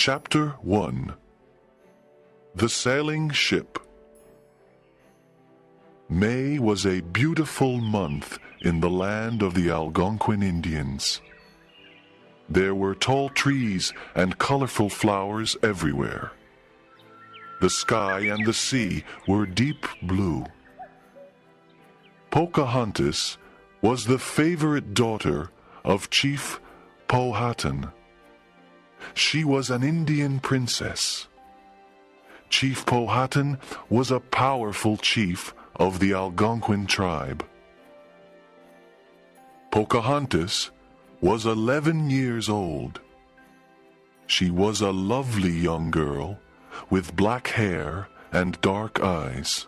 Chapter 1. The Sailing Ship. May was a beautiful month in the land of the Algonquin Indians. There were tall trees and colorful flowers everywhere. The sky and the sea were deep blue. Pocahontas was the favorite daughter of Chief Powhatan. She was an Indian princess. Chief Powhatan was a powerful chief of the Algonquin tribe. Pocahontas was 11 years old. She was a lovely young girl with black hair and dark eyes.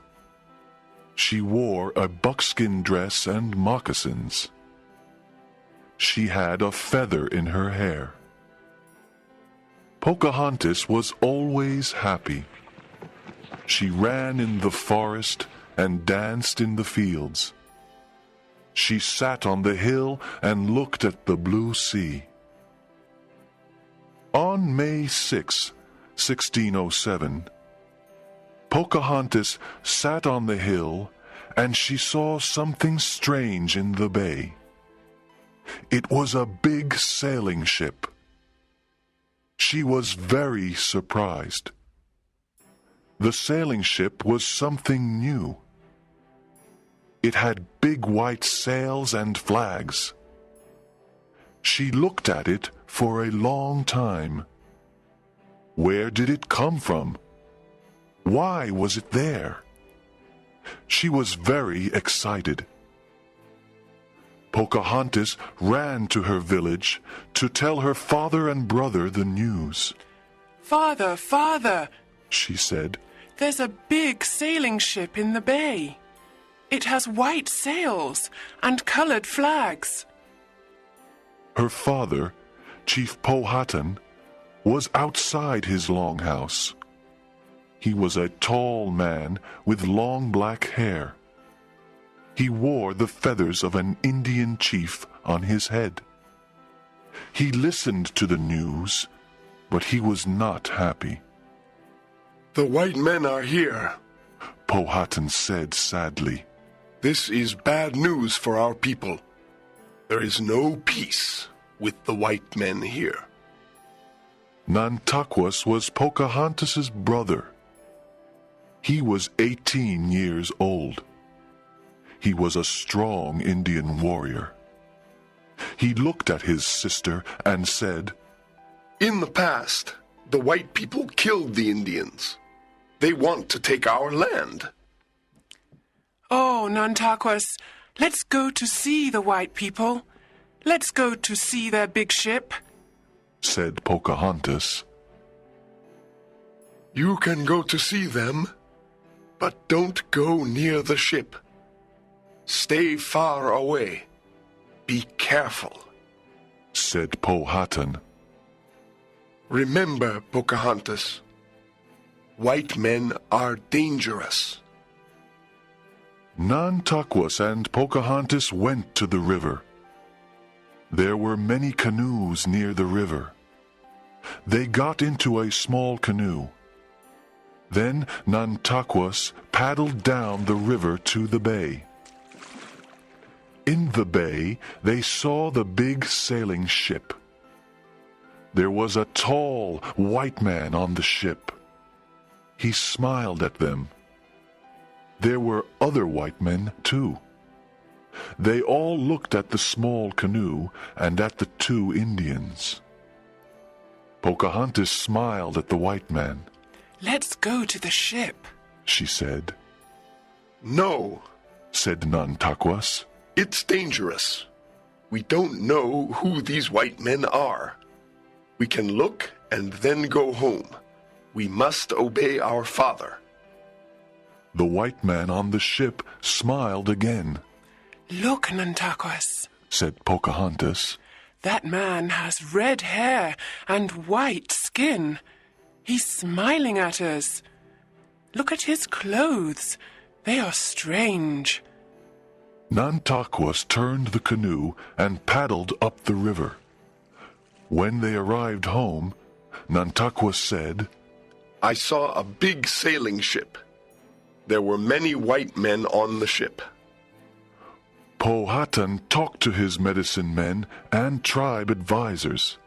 She wore a buckskin dress and moccasins. She had a feather in her hair. Pocahontas was always happy. She ran in the forest and danced in the fields. She sat on the hill and looked at the blue sea. On May 6, 1607, Pocahontas sat on the hill and she saw something strange in the bay. It was a big sailing ship. She was very surprised. The sailing ship was something new. It had big white sails and flags. She looked at it for a long time. Where did it come from? Why was it there? She was very excited. Pocahontas ran to her village to tell her father and brother the news. "Father, father," she said, "there's a big sailing ship in the bay. It has white sails and colored flags." Her father, Chief Powhatan, was outside his long house. He was a tall man with long black hair. He wore the feathers of an Indian chief on his head. He listened to the news, but he was not happy. "The white men are here," Powhatan said sadly. "This is bad news for our people. There is no peace with the white men here." Nantaquas was Pocahontas's brother. He was 18 years old. He was a strong Indian warrior. He looked at his sister and said, "In the past, the white people killed the Indians. They want to take our land." "Oh, Nantaquas, let's go to see the white people. Let's go to see their big ship," said Pocahontas. "You can go to see them, but don't go near the ship. Stay far away. Be careful," said Powhatan. "Remember, Pocahontas, white men are dangerous." Nantaquas and Pocahontas went to the river. There were many canoes near the river. They got into a small canoe. Then Nantaquas paddled down the river to the bay. In the bay, they saw the big sailing ship. There was a tall white man on the ship. He smiled at them. There were other white men, too. They all looked at the small canoe and at the two Indians. Pocahontas smiled at the white man. "Let's go to the ship," she said. "No," said Nantaquas. "it's dangerous. We don't know who these white men are. We can look and then go home. We must obey our father." The white man on the ship smiled again. "Look, Nantaquas," said Pocahontas. "that man has red hair and white skin. He's smiling at us. Look at his clothes. They are strange." Nantaquas turned the canoe and paddled up the river. When they arrived home, Nantakwa said, I saw a big sailing ship. There were many white men on the ship. Powhatan talked to his medicine men and tribe advisors.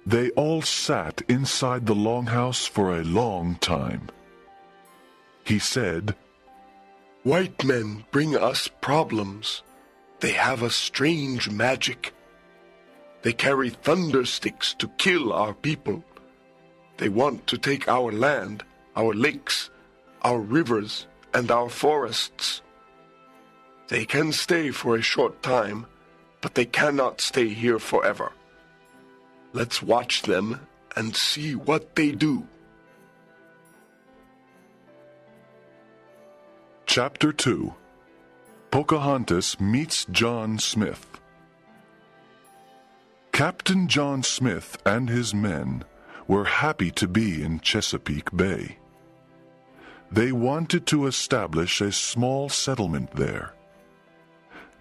They all sat inside the longhouse for a long time. He said, White men bring us problems. They have a strange magic. They carry thunder sticks to kill our people. They want to take our land, our lakes, our rivers, and our forests. They can stay for a short time, but they cannot stay here forever. Let's watch them and see what they do. Chapter 2. Pocahontas meets John Smith. Captain John Smith and his men were happy to be in Chesapeake Bay. They wanted to establish a small settlement there.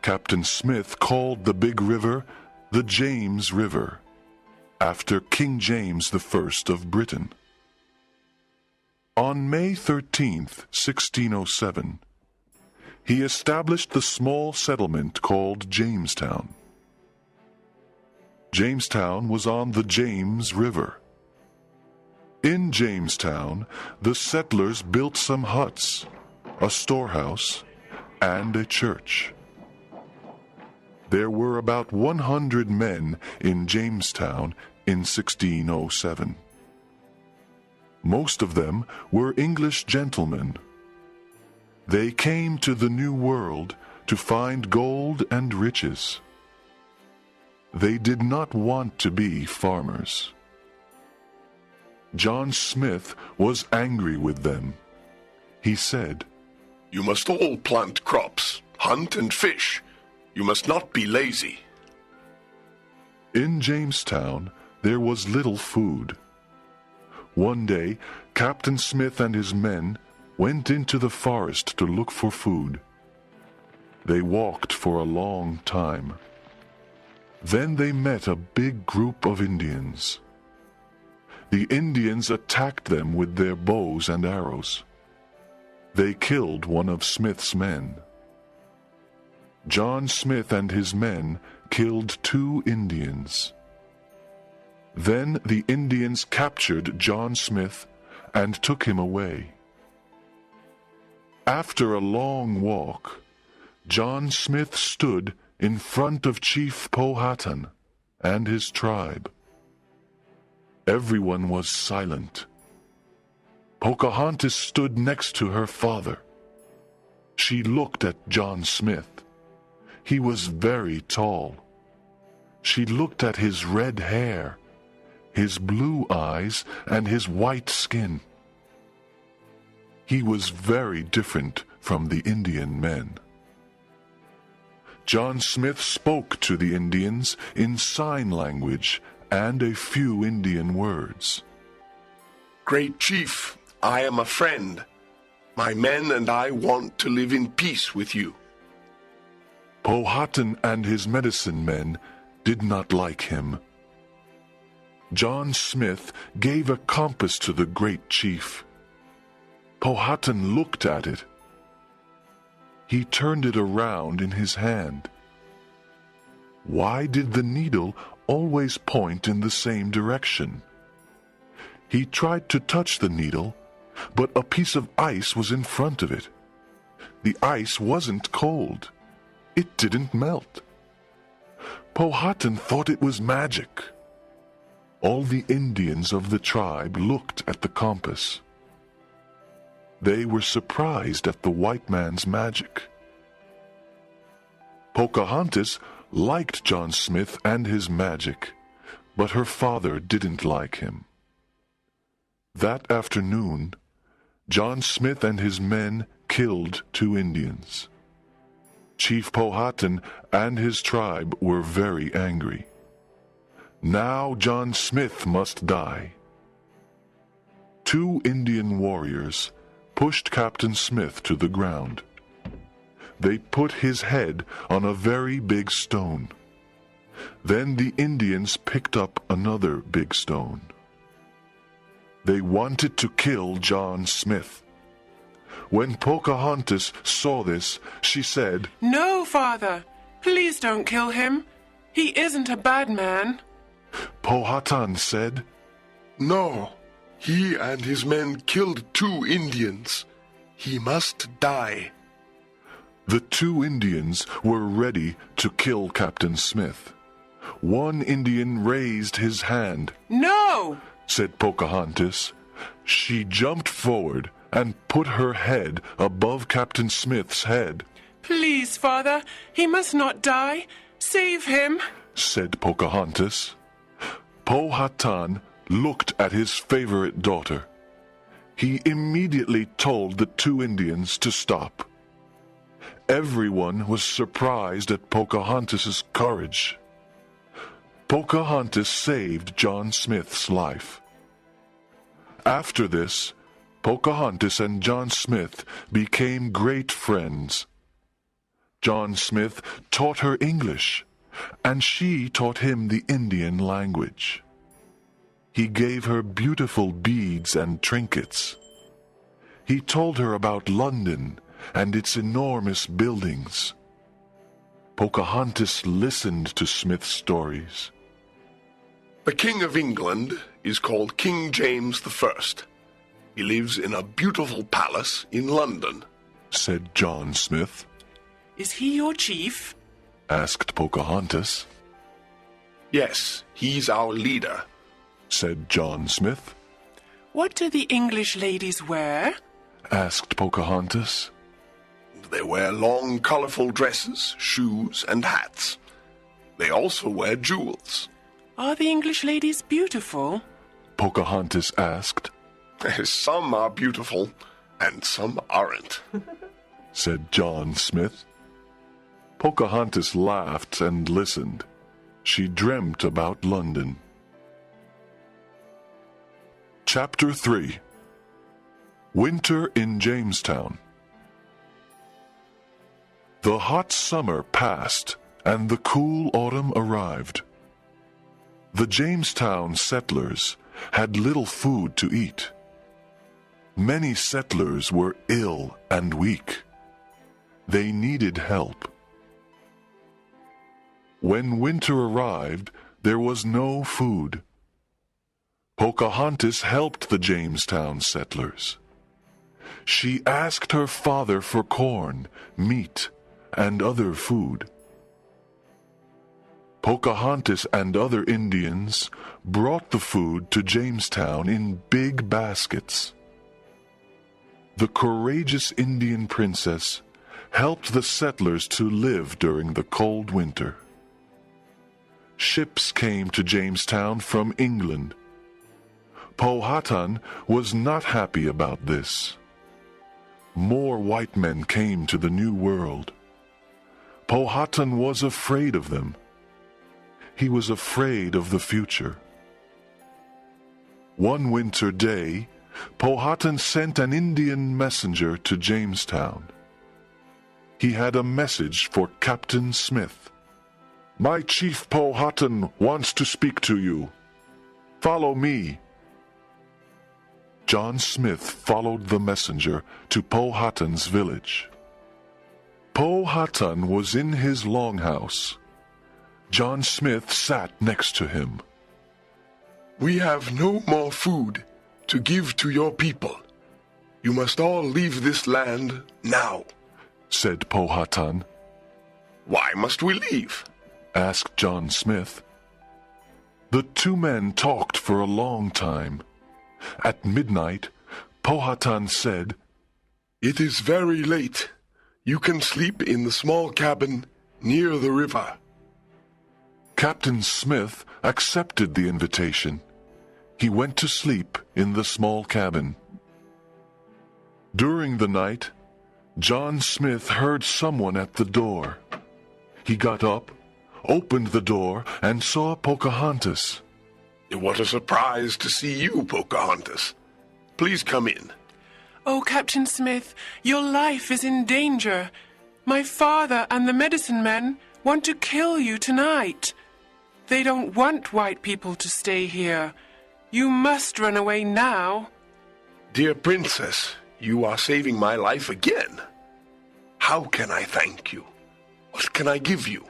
Captain Smith called the big river the James River, after King James I of Britain. On May 13th, 1607, he established the small settlement called Jamestown. Jamestown was on the James River. In Jamestown, the settlers built some huts, a storehouse, and a church. There were about 100 men in Jamestown in 1607. Most of them were English gentlemen. They came to the New World to find gold and riches. They did not want to be farmers. John Smith was angry with them. He said, You must all plant crops, hunt and fish. You must not be lazy. In Jamestown, there was little food. One day, Captain Smith and his men went into the forest to look for food. They walked for a long time. Then they met a big group of Indians. The Indians attacked them with their bows and arrows. They killed one of Smith's men. John Smith and his men killed 2 Indians. Then the Indians captured John Smith and took him away. After a long walk, John Smith stood in front of Chief Powhatan and his tribe. Everyone was silent. Pocahontas stood next to her father. She looked at John Smith. He was very tall. She looked at his red hair, his blue eyes, and his white skin. He was very different from the Indian men. John Smith spoke to the Indians in sign language and a few Indian words. Great Chief, I am a friend. My men and I want to live in peace with you. Powhatan and his medicine men did not like him. John Smith gave a compass to the great chief. Powhatan looked at it. He turned it around in his hand. Why did the needle always point in the same direction? He tried to touch the needle, but a piece of ice was in front of it. The ice wasn't cold. It didn't melt. Powhatan thought it was magic. All the Indians of the tribe looked at the compass. They were surprised at the white man's magic. Pocahontas liked John Smith and his magic, but her father didn't like him. That afternoon, John Smith and his men killed 2 Indians. Chief Powhatan and his tribe were very angry. Now John Smith must die. 2 Indian warriors pushed Captain Smith to the ground. They put his head on a very big stone. Then the Indians picked up another big stone. They wanted to kill John Smith. When Pocahontas saw this, she said, "No, Father. Please don't kill him. He isn't a bad man." Powhatan said, No, he and his men killed 2 Indians. He must die. The 2 Indians were ready to kill Captain Smith. One Indian raised his hand. "No!" said Pocahontas. She jumped forward and put her head above Captain Smith's head. "Please, Father, he must not die. Save him," said Pocahontas. Powhatan looked at his favorite daughter. He immediately told the 2 Indians to stop. Everyone was surprised at Pocahontas's courage. Pocahontas saved John Smith's life. After this, Pocahontas and John Smith became great friends. John Smith taught her English, and she taught him the Indian language. He gave her beautiful beads and trinkets. He told her about London and its enormous buildings. Pocahontas listened to Smith's stories. The King of England is called King James I. He lives in a beautiful palace in London, said John Smith. "Is he your chief?" asked Pocahontas. Yes, he's our leader, said John Smith. "What do the English ladies wear?" asked Pocahontas. They wear long, colorful dresses, shoes, and hats. They also wear jewels. "Are the English ladies beautiful?" Pocahontas asked. Some are beautiful, and some aren't, said John Smith. Pocahontas laughed and listened. She dreamt about London. Chapter 3. Winter in Jamestown. The hot summer passed, and the cool autumn arrived. The Jamestown settlers had little food to eat. Many settlers were ill and weak. They needed help. When winter arrived, there was no food. Pocahontas helped the Jamestown settlers. She asked her father for corn, meat, and other food. Pocahontas and other Indians brought the food to Jamestown in big baskets. The courageous Indian princess helped the settlers to live during the cold winter. Ships came to Jamestown from England. Powhatan was not happy about this. More white men came to the New World. Powhatan was afraid of them. He was afraid of the future. One winter day, Powhatan sent an Indian messenger to Jamestown. He had a message for Captain Smith. "My chief Powhatan wants to speak to you. Follow me." John Smith followed the messenger to Powhatan's village. Powhatan was in his longhouse. John Smith sat next to him. "We have no more food to give to your people. You must all leave this land now," said Powhatan. "Why must we leave?" asked John Smith. The 2 men talked for a long time. At midnight, Powhatan said, "It is very late. You can sleep in the small cabin near the river." Captain Smith accepted the invitation. He went to sleep in the small cabin. During the night, John Smith heard someone at the door. He got up, opened the door, and saw Pocahontas. "What a surprise to see you, Pocahontas. Please come in." "Oh, Captain Smith, your life is in danger. My father and the medicine men want to kill you tonight. They don't want white people to stay here. You must run away now. Dear princess, you are saving my life again. How can I thank you? What can I give you?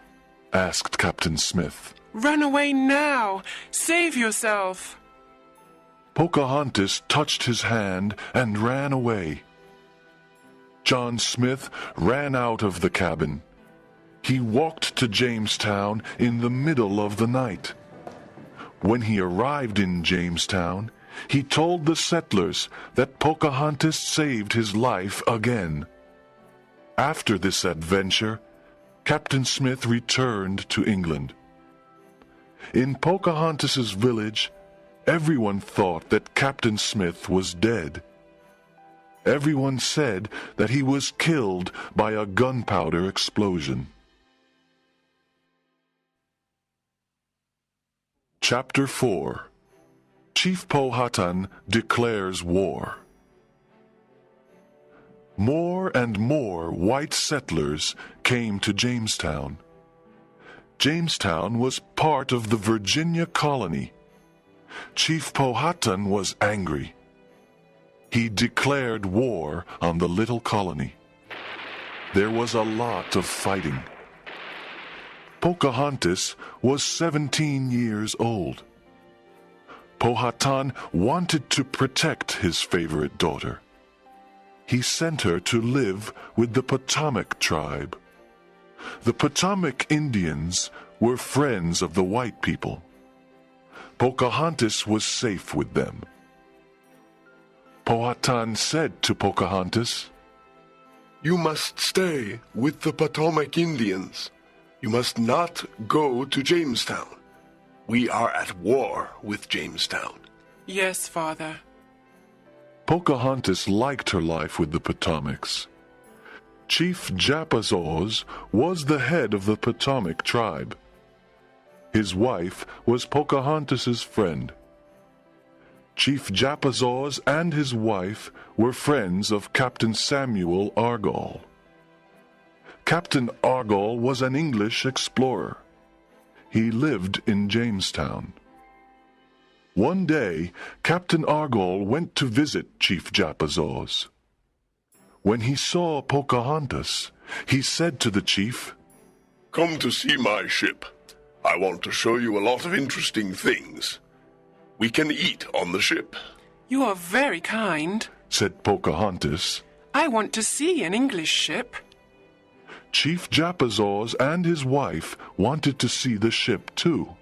asked Captain Smith. Run away now. Save yourself. Pocahontas touched his hand and ran away. John Smith ran out of the cabin. He walked to Jamestown in the middle of the night. When he arrived in Jamestown, he told the settlers that Pocahontas saved his life again. After this adventure, Captain Smith returned to England. In Pocahontas's village, everyone thought that Captain Smith was dead. Everyone said that he was killed by a gunpowder explosion. Chapter 4. Chief Powhatan declares war. More and more white settlers came to Jamestown. Jamestown was part of the Virginia colony. Chief Powhatan was angry. He declared war on the little colony. There was a lot of fighting. Pocahontas was 17 years old. Powhatan wanted to protect his favorite daughter. He sent her to live with the Potomac tribe. The Potomac Indians were friends of the white people. Pocahontas was safe with them. Powhatan said to Pocahontas, You must stay with the Potomac Indians. You must not go to Jamestown. We are at war with Jamestown. Yes, Father. Pocahontas liked her life with the Potomacs. Chief Japazaws was the head of the Potomac tribe. His wife was Pocahontas's friend. Chief Japazaws and his wife were friends of Captain Samuel Argall. Captain Argall was an English explorer. He lived in Jamestown. One day, Captain Argall went to visit Chief Japazaws. When he saw Pocahontas, he said to the chief, Come to see my ship. I want to show you a lot of interesting things. We can eat on the ship. You are very kind, said Pocahontas. I want to see an English ship. Chief Japazaws and his wife wanted to see the ship too.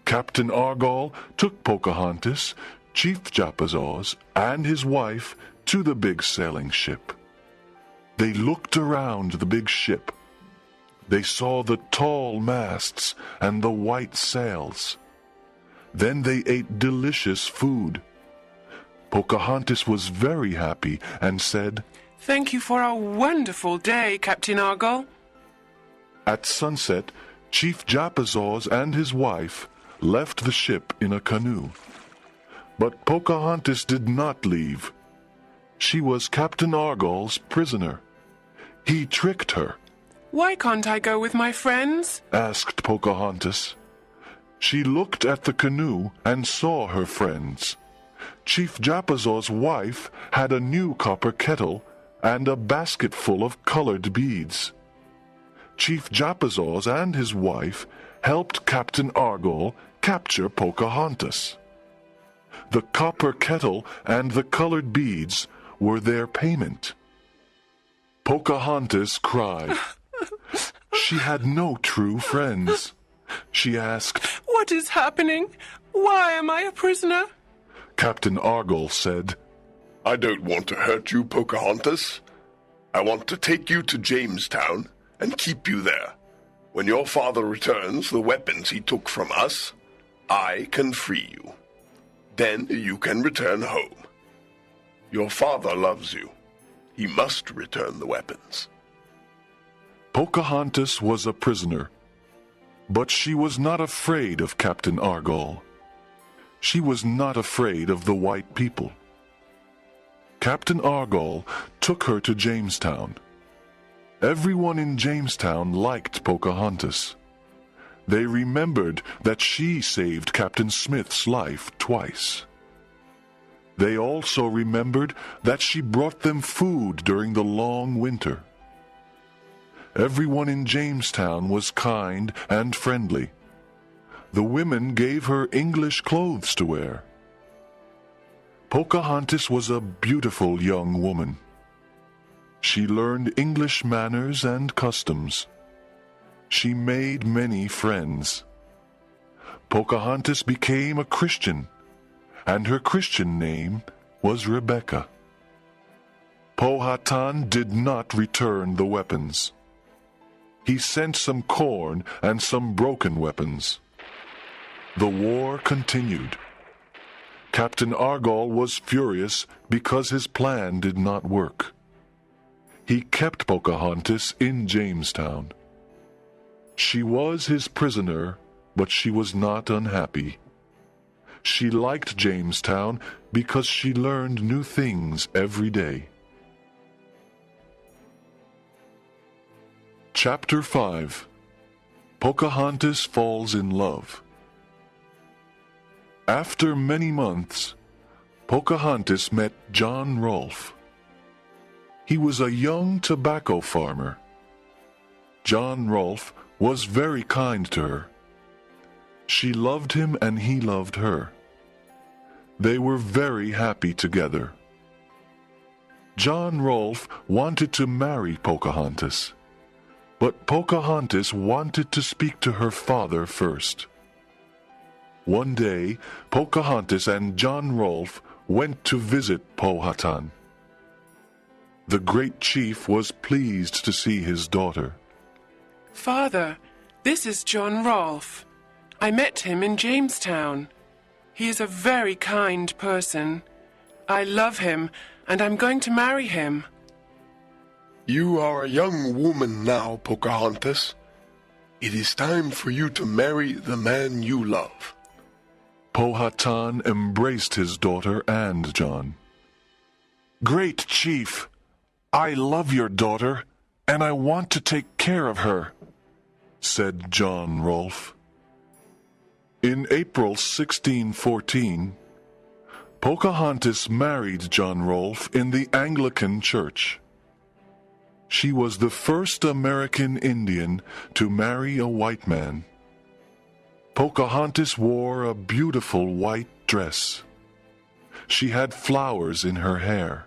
Captain Argall took Pocahontas, Chief Japazaws, and his wife to the big sailing ship. They looked around the big ship. They saw the tall masts and the white sails. Then they ate delicious food. Pocahontas was very happy and said, Thank you for a wonderful day, Captain Argall. At sunset, Chief Japazaws and his wife left the ship in a canoe. But Pocahontas did not leave. She was Captain Argall's prisoner. He tricked her. Why can't I go with my friends? Asked Pocahontas. She looked at the canoe and saw her friends. Chief Japazaw's wife had a new copper kettle and a basket full of colored beads. Chief Japazaws and his wife helped Captain Argall capture Pocahontas. The copper kettle and the colored beads were their payment. Pocahontas cried. She had no true friends. She asked, What is happening? Why am I a prisoner? Captain Argall said, I don't want to hurt you, Pocahontas. I want to take you to Jamestown and keep you there. When your father returns the weapons he took from us, I can free you. Then you can return home. Your father loves you. He must return the weapons. Pocahontas was a prisoner, but she was not afraid of Captain Argall. She was not afraid of the white people. Captain Argall took her to Jamestown. Everyone in Jamestown liked Pocahontas. They remembered that she saved Captain Smith's life twice. They also remembered that she brought them food during the long winter. Everyone in Jamestown was kind and friendly. The women gave her English clothes to wear. Pocahontas was a beautiful young woman. She learned English manners and customs. She made many friends. Pocahontas became a Christian, and her Christian name was Rebecca. Powhatan did not return the weapons. He sent some corn and some broken weapons. The war continued. Captain Argall was furious because his plan did not work. He kept Pocahontas in Jamestown. She was his prisoner, but she was not unhappy. She liked Jamestown because she learned new things every day. Chapter 5. Pocahontas Falls in Love. After many months, Pocahontas met John Rolfe. He was a young tobacco farmer. John Rolfe was very kind to her. She loved him and he loved her. They were very happy together. John Rolfe wanted to marry Pocahontas, but Pocahontas wanted to speak to her father first. One day, Pocahontas and John Rolfe went to visit Powhatan. The great chief was pleased to see his daughter. Father, this is John Rolfe. I met him in Jamestown. He is a very kind person. I love him, and I'm going to marry him. You are a young woman now, Pocahontas. It is time for you to marry the man you love. Powhatan embraced his daughter and John. Great chief, I love your daughter, and I want to take care of her, said John Rolfe. In April 1614, Pocahontas married John Rolfe in the Anglican Church. She was the first American Indian to marry a white man. Pocahontas wore a beautiful white dress. She had flowers in her hair.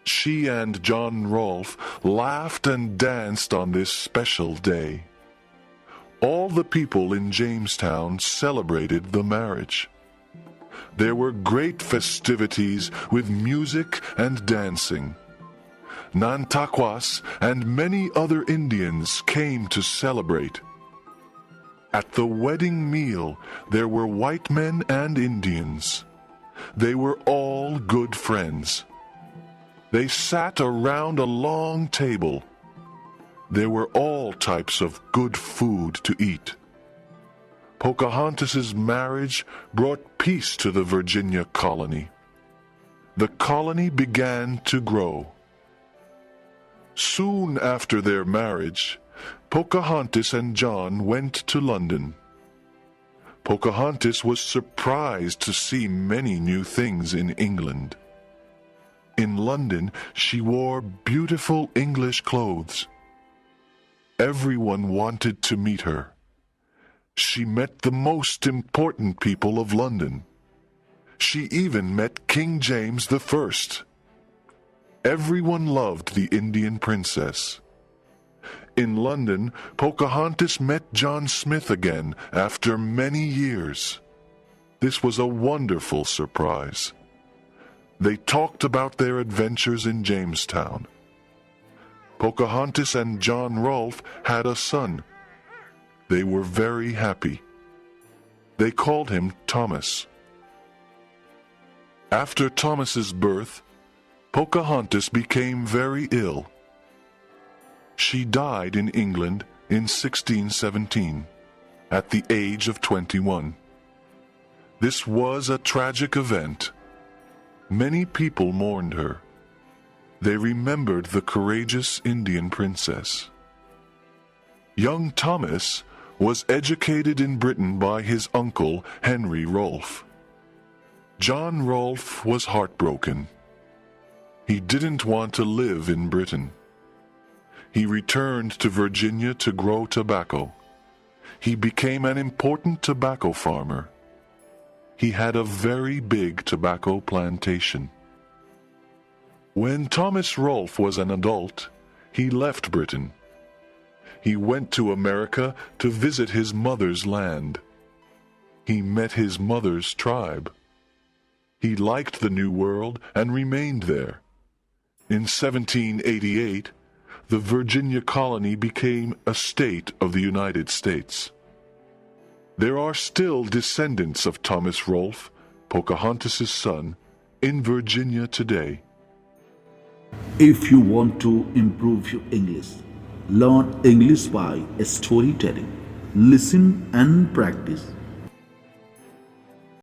She and John Rolfe laughed and danced on this special day. All the people in Jamestown celebrated the marriage. There were great festivities with music and dancing. Nantaquas and many other Indians came to celebrate. At the wedding meal, there were white men and Indians. They were all good friends. They sat around a long table. There were all types of good food to eat. Pocahontas's marriage brought peace to the Virginia colony. The colony began to grow. Soon after their marriage, Pocahontas and John went to London. Pocahontas was surprised to see many new things in England. In London, she wore beautiful English clothes. Everyone wanted to meet her. She met the most important people of London. She even met King James I. Everyone loved the Indian princess. In London, Pocahontas met John Smith again after many years. This was a wonderful surprise. They talked about their adventures in Jamestown. Pocahontas and John Rolfe had a son. They were very happy. They called him Thomas. After Thomas's birth, Pocahontas became very ill. She died in England in 1617, at the age of 21. This was a tragic event. Many people mourned her. They remembered the courageous Indian princess. Young Thomas was educated in Britain by his uncle Henry Rolfe. John Rolfe was heartbroken. He didn't want to live in Britain. He returned to Virginia to grow tobacco. He became an important tobacco farmer. He had a very big tobacco plantation. When Thomas Rolfe was an adult, he left Britain. He went to America to visit his mother's land. He met his mother's tribe. He liked the New World and remained there. In 1788, the Virginia colony became a state of the United States. There are still descendants of Thomas Rolfe, Pocahontas' son, in Virginia today. If you want to improve your English, learn English by storytelling. Listen and practice.